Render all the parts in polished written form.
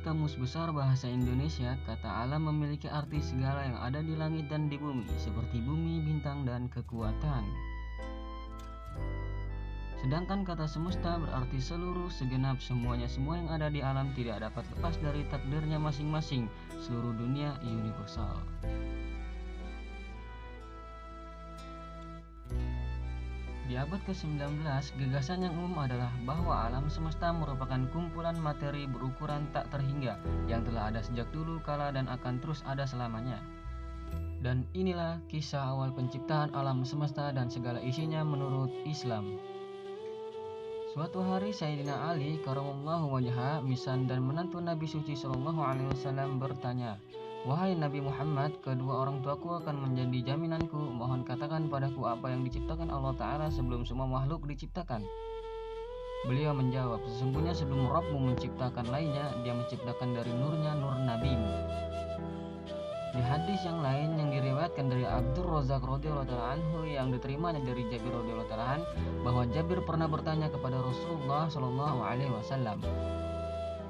Kamus Besar Bahasa Indonesia, kata alam memiliki arti segala yang ada di langit dan di bumi, seperti bumi, bintang, dan kekuatan. Sedangkan kata semesta berarti seluruh, segenap, semuanya, semua yang ada di alam tidak dapat lepas dari takdirnya masing-masing, seluruh dunia universal. Di abad ke-19, gagasan yang umum adalah bahwa alam semesta merupakan kumpulan materi berukuran tak terhingga yang telah ada sejak dulu kala dan akan terus ada selamanya. Dan inilah kisah awal penciptaan alam semesta dan segala isinya menurut Islam. Suatu hari Sayyidina Ali karamallahu wajhahu misan dan menantu Nabi suci sallallahu alaihi wasallam bertanya, "Wahai Nabi Muhammad, kedua orang tuaku akan menjadi jaminanku. Mohon katakan padaku apa yang diciptakan Allah Ta'ala sebelum semua makhluk diciptakan." Beliau menjawab, "Sesungguhnya sebelum Rabbmu menciptakan lainnya, dia menciptakan dari nurnya nur Nabimu." Di hadis yang lain yang diriwayatkan dari Abdur Razak radhiyallahu ta'ala anhu yang diterimanya dari Jabir radhiyallahu ta'ala bahwa Jabir pernah bertanya kepada Rasulullah sallallahu alaihi wasallam,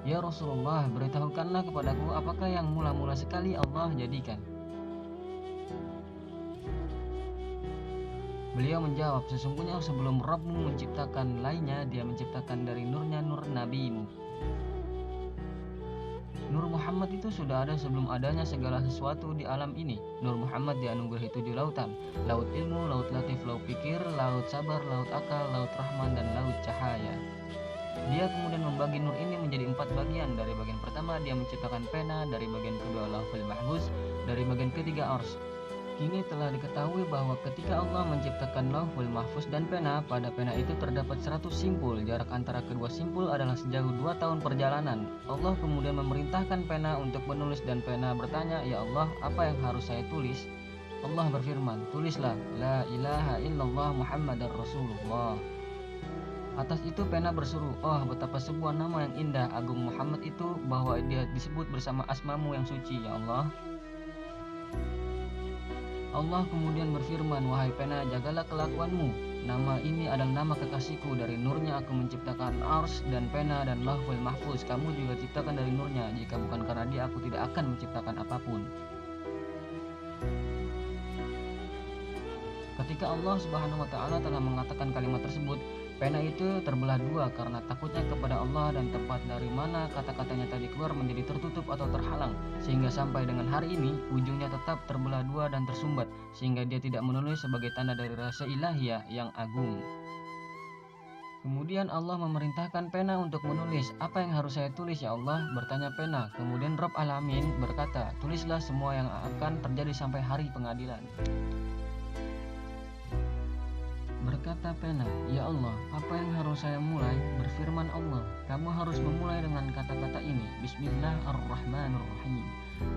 "Ya Rasulullah, beritahukanlah kepadaku apakah yang mula-mula sekali Allah jadikan?" Beliau menjawab, "Sesungguhnya sebelum Rabbmu menciptakan lainnya, dia menciptakan dari nurnya nur Nabimu." Nur Muhammad itu sudah ada sebelum adanya segala sesuatu di alam ini. Nur Muhammad dianugerahi 7 lautan: laut ilmu, laut latif, laut pikir, laut sabar, laut akal, laut rahman, dan laut cahaya. Dia kemudian membagi nur ini menjadi 4 bagian. Dari bagian pertama dia menciptakan pena, dari bagian kedua Lauhul Mahfuz, dari bagian ketiga Arsy. Kini telah diketahui bahwa ketika Allah menciptakan Lauhul Mahfuz dan pena, pada pena itu terdapat 100 simpul. Jarak antara kedua simpul adalah sejauh 2 tahun perjalanan. Allah kemudian memerintahkan pena untuk menulis dan pena bertanya, "Ya Allah, apa yang harus saya tulis?" Allah berfirman, "Tulislah, La ilaha illallah Muhammadar Rasulullah." Atas itu pena berseru, "Oh, betapa sebuah nama yang indah, agung Muhammad itu, bahwa dia disebut bersama asmamu yang suci, ya Allah." Allah kemudian berfirman, "Wahai pena, jagalah kelakuanmu. Nama ini adalah nama kekasihku. Dari nurnya aku menciptakan Arsy dan pena dan Lauhul Mahfuz. Kamu juga ciptakan dari nurnya. Jika bukan karena dia, aku tidak akan menciptakan apapun." Ketika Allah Subhanahu wa Ta'ala telah mengatakan kalimat tersebut, pena itu terbelah 2 karena takutnya kepada Allah dan tempat dari mana kata-katanya tadi keluar menjadi tertutup atau terhalang, sehingga sampai dengan hari ini ujungnya tetap terbelah 2 dan tersumbat, sehingga dia tidak menulis sebagai tanda dari rasa ilahiyah yang agung. Kemudian Allah memerintahkan pena untuk menulis. "Apa yang harus saya tulis, ya Allah?" bertanya pena. Kemudian Rabb Alamin berkata, "Tulislah semua yang akan terjadi sampai hari pengadilan." Berkata pena, "Ya Allah, apa yang harus saya mulai?" Berfirman Allah, "Kamu harus memulai dengan kata-kata ini, Bismillahirrahmanirrahim."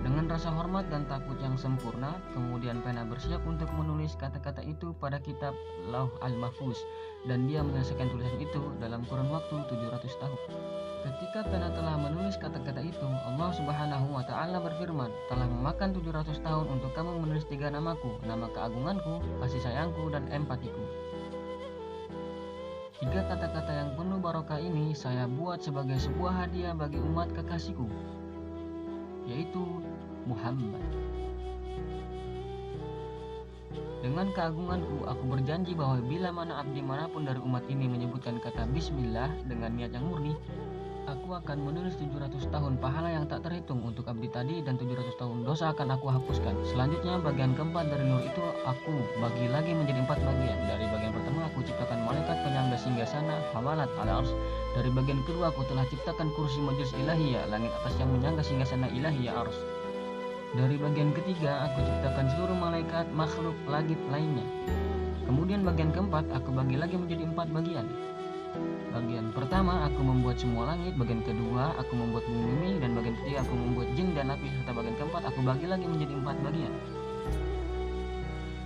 Dengan rasa hormat dan takut yang sempurna, kemudian pena bersiap untuk menulis kata-kata itu pada kitab Lauh al-Mahfuz, dan dia menyelesaikan tulisan itu dalam kurun waktu 700 tahun. Ketika pena telah menulis kata-kata itu, Allah Subhanahu wa Ta'ala berfirman, "Telah memakan 700 tahun untuk kamu menulis 3 namaku, nama keagunganku, kasih sayangku, dan empatiku. 3 kata-kata yang penuh barokah ini saya buat sebagai sebuah hadiah bagi umat kekasihku, yaitu Muhammad. Dengan keagunganku, aku berjanji bahwa bila mana abdi manapun dari umat ini menyebutkan kata Bismillah dengan niat yang murni, aku akan menulis 700 tahun pahala yang tak terhitung untuk abdi tadi, dan 700 tahun dosa akan aku hapuskan. Selanjutnya bagian keempat dari nur itu aku bagi lagi menjadi 4 bagian. Dari bagian pertama aku ciptakan malaikat penyangga singgasana hamalat al-ars. Dari bagian kedua aku telah ciptakan kursi majelis ilahiyah, langit atas yang menyangga singgasana ilahiyah ars. Dari bagian ketiga aku ciptakan seluruh malaikat makhluk langit lainnya. Kemudian bagian keempat aku bagi lagi menjadi 4 bagian. Bagian pertama aku membuat semua langit, bagian kedua aku membuat bumi, dan bagian ketiga aku membuat jin dan api, serta bagian keempat aku bagi lagi menjadi 4 bagian.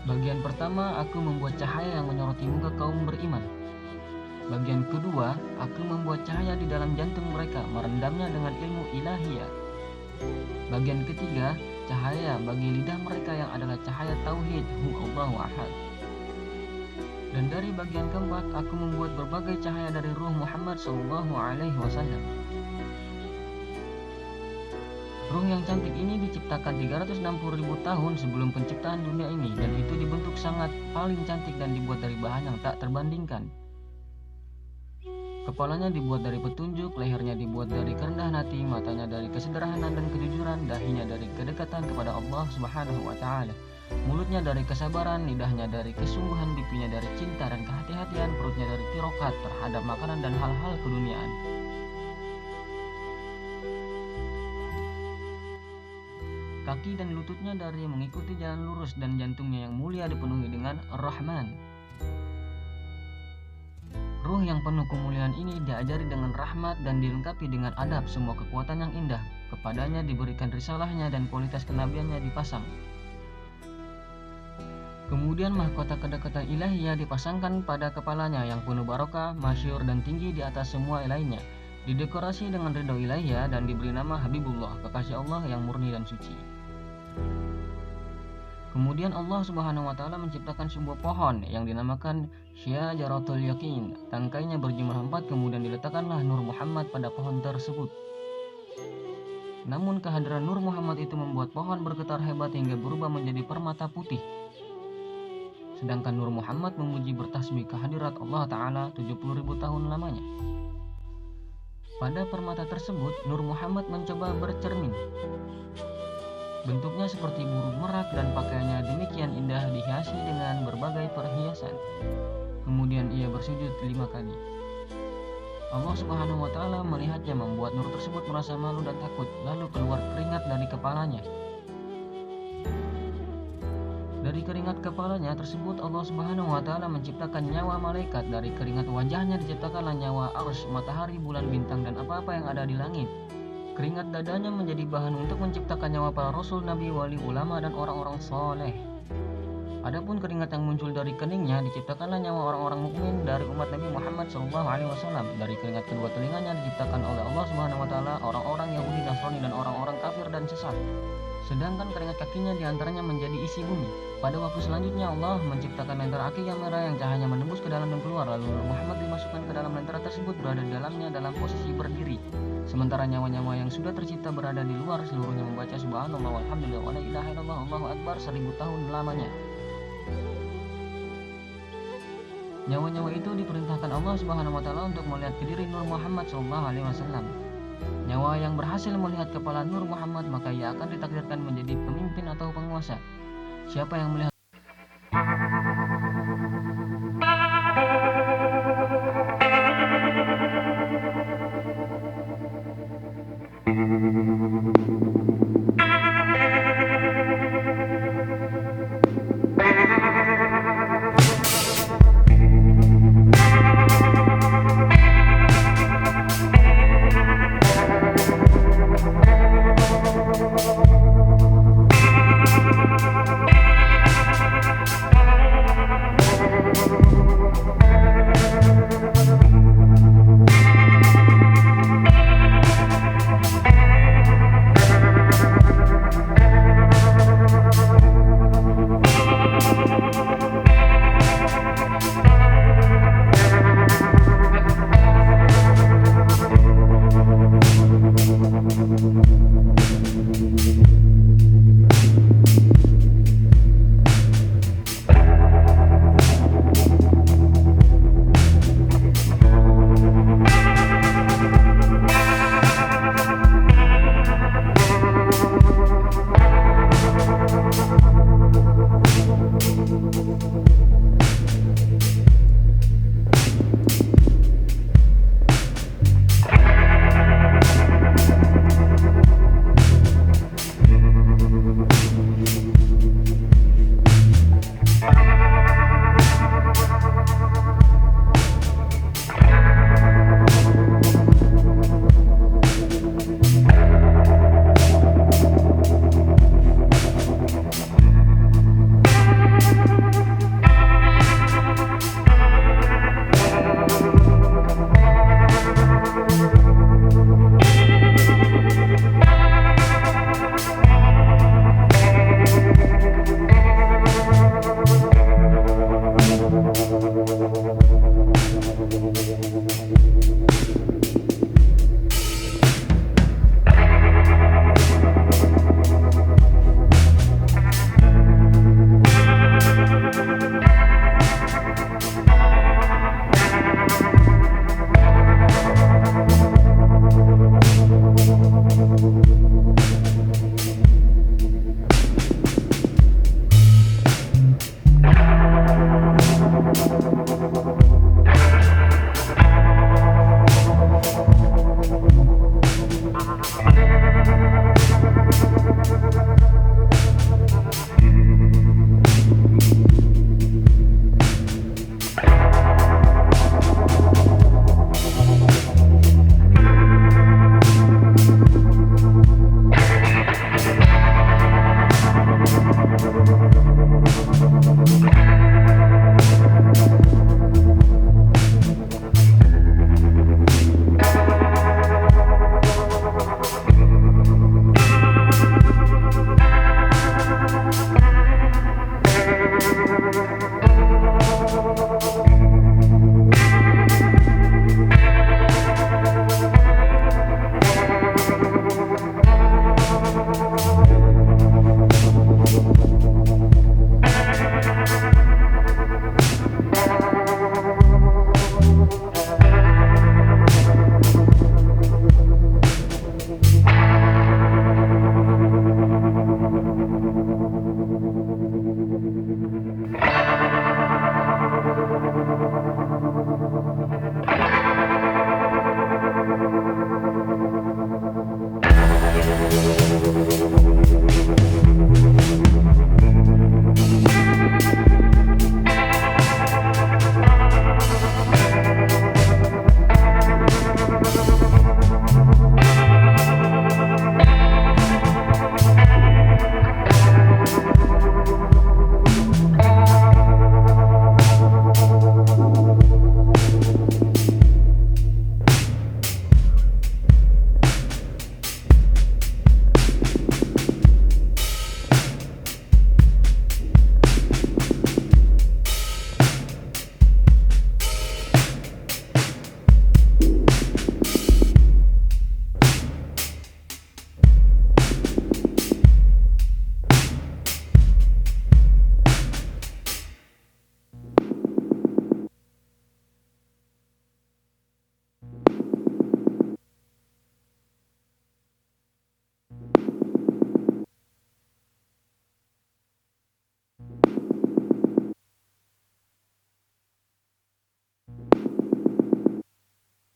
Bagian pertama aku membuat cahaya yang menyoroti muka kaum beriman. Bagian kedua aku membuat cahaya di dalam jantung mereka, merendamnya dengan ilmu ilahiyah. Bagian ketiga, cahaya bagi lidah mereka yang adalah cahaya tauhid, Allahu ahad. Dan dari bagian keempat aku membuat berbagai cahaya dari ruh Muhammad sallallahu alaihi wasallam. Ruh yang cantik ini diciptakan 360.000 tahun sebelum penciptaan dunia ini, dan itu dibentuk sangat paling cantik dan dibuat dari bahan yang tak terbandingkan. Kepalanya dibuat dari petunjuk, lehernya dibuat dari kerendahan hati, matanya dari kesederhanaan dan kejujuran, dahinya dari kedekatan kepada Allah Subhanahu wa Ta'ala, mulutnya dari kesabaran, lidahnya dari kesungguhan, pipinya dari cinta dan kehati-hatian, perutnya dari tirokat terhadap makanan dan hal-hal keduniaan. Kaki dan lututnya dari mengikuti jalan lurus, dan jantungnya yang mulia dipenuhi dengan Ar-Rahman. Ruh yang penuh kemuliaan ini diajari dengan rahmat dan dilengkapi dengan adab. Semua kekuatan yang indah kepadanya diberikan risalahnya, dan kualitas kenabiannya dipasang. Kemudian mahkota kedekatan ilahiyah dipasangkan pada kepalanya yang penuh barokah, masyhur dan tinggi di atas semua lainnya. Didekorasi dengan ridho ilahiyah dan diberi nama Habibullah, kekasih Allah yang murni dan suci. Kemudian Allah Subhanahu wa Ta'ala menciptakan sebuah pohon yang dinamakan Syajaratul Yaqin. Tangkainya berjumlah 4, kemudian diletakkanlah Nur Muhammad pada pohon tersebut. Namun kehadiran Nur Muhammad itu membuat pohon bergetar hebat hingga berubah menjadi permata putih. Sedangkan Nur Muhammad memuji bertasbih kehadirat Allah Ta'ala 70.000 tahun lamanya. Pada permata tersebut, Nur Muhammad mencoba bercermin. Bentuknya seperti burung merak dan pakaiannya demikian indah dihiasi dengan berbagai perhiasan. Kemudian ia bersujud 5 kali. Allah Subhanahu wa Ta'ala melihatnya membuat Nur tersebut merasa malu dan takut, lalu keluar keringat dari kepalanya. Dari keringat kepalanya tersebut Allah Subhanahu wa Ta'ala menciptakan nyawa malaikat. Dari keringat wajahnya diciptakanlah nyawa arsy, matahari, bulan, bintang, dan apa-apa yang ada di langit. Keringat dadanya menjadi bahan untuk menciptakan nyawa para rasul, nabi, wali, ulama, dan orang-orang soleh. Adapun keringat yang muncul dari keningnya diciptakanlah nyawa orang-orang mukmin dari umat Nabi Muhammad SAW. Dari keringat kedua telinganya diciptakan oleh Allah Subhanahu wa Ta'ala orang-orang Yahudi, Nasrani, dan orang-orang kafir dan sesat. Sedangkan keringat kakinya diantaranya menjadi isi bumi. Pada waktu selanjutnya Allah menciptakan lentera api yang merah yang cahayanya menembus ke dalam dan keluar. Lalu Muhammad dimasukkan ke dalam lentera tersebut, berada di dalamnya dalam posisi berdiri. Sementara nyawa-nyawa yang sudah tercipta berada di luar, seluruhnya membaca subhanallah walhamdulillah wa la ilaha illallah Allahu akbar 1000 tahun lamanya. Nyawa-nyawa itu diperintahkan Allah Subhanahu wa Ta'ala untuk melihat ke diri Nur Muhammad SAW. Nyawa yang berhasil melihat kepala Nur Muhammad, maka ia akan ditakdirkan menjadi pemimpin atau penguasa. Siapa yang melihat